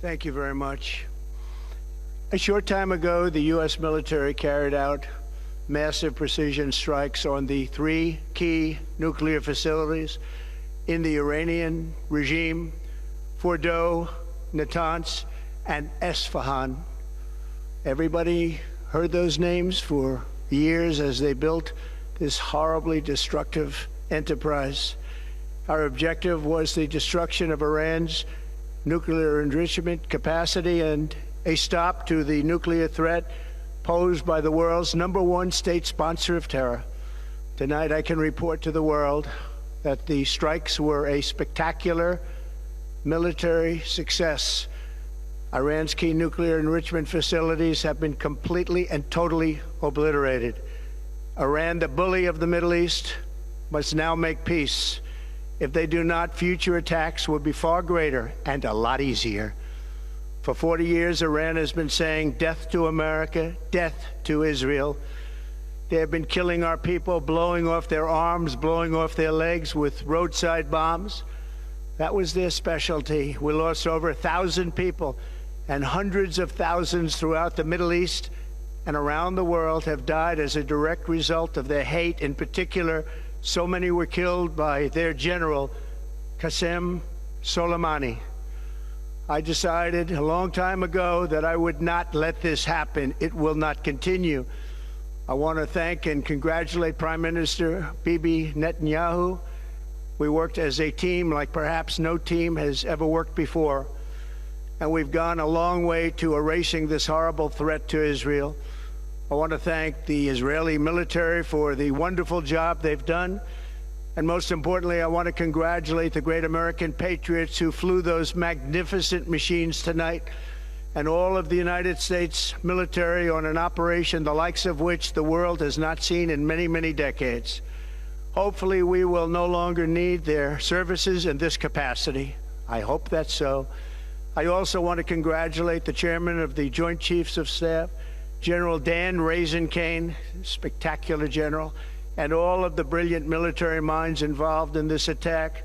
Thank you very much. A short time ago, the U.S. military carried out massive precision strikes on the 3 key nuclear facilities in the Iranian regime: Fordow, Natanz, and Esfahan. Everybody heard those names for years as they built this horribly destructive enterprise. Our objective was the destruction of Iran's nuclear enrichment capacity and a stop to the nuclear threat posed by the world's #1 state sponsor of terror. Tonight, I can report to the world that the strikes were a spectacular military success. Iran's key nuclear enrichment facilities have been completely and totally obliterated. Iran, the bully of the Middle East, must now make peace. If they do not, future attacks will be far greater and a lot easier. For 40 years, Iran has been saying death to America, death to Israel. They have been killing our people, blowing off their arms, blowing off their legs with roadside bombs. That was their specialty. We lost over 1,000 people, and hundreds of thousands throughout the Middle East and around the world have died as a direct result of their hate. In particular, so many were killed by their general, Qasem Soleimani. I decided a long time ago that I would not let this happen. It will not continue. I want to thank and congratulate Prime Minister Bibi Netanyahu. We worked as a team like perhaps no team has ever worked before. And we've gone a long way to erasing this horrible threat to Israel. I want to thank the Israeli military for the wonderful job they've done. And most importantly, I want to congratulate the great American patriots who flew those magnificent machines tonight, and all of the United States military on an operation the likes of which the world has not seen in many, many decades. Hopefully, we will no longer need their services in this capacity. I hope that's so. I also want to congratulate the chairman of the Joint Chiefs of Staff, General Dan Raisin Kane, spectacular general, and all of the brilliant military minds involved in this attack.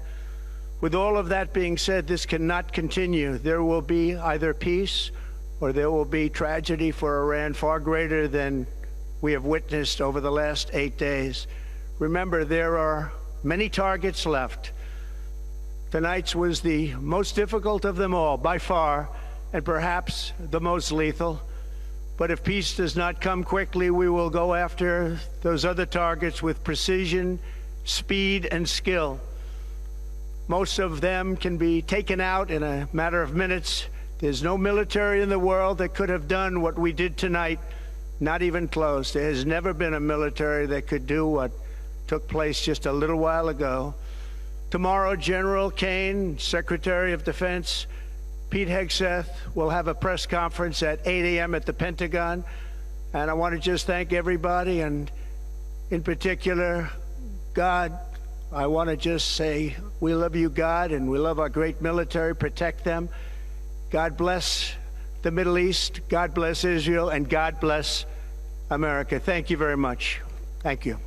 With all of that being said, this cannot continue. There will be either peace or there will be tragedy for Iran far greater than we have witnessed over the last 8 days. Remember, there are many targets left. Tonight's was the most difficult of them all, by far, and perhaps the most lethal. But if peace does not come quickly, we will go after those other targets with precision, speed, and skill. Most of them can be taken out in a matter of minutes. There's no military in the world that could have done what we did tonight, not even close. There has never been a military that could do what took place just a little while ago. Tomorrow, General Kane, Secretary of Defense, Pete Hegseth will have a press conference at 8 a.m. at the Pentagon. And I want to just thank everybody, and in particular, God. I want to just say, we love you, God, and we love our great military. Protect them. God bless the Middle East. God bless Israel, and God bless America. Thank you very much. Thank you.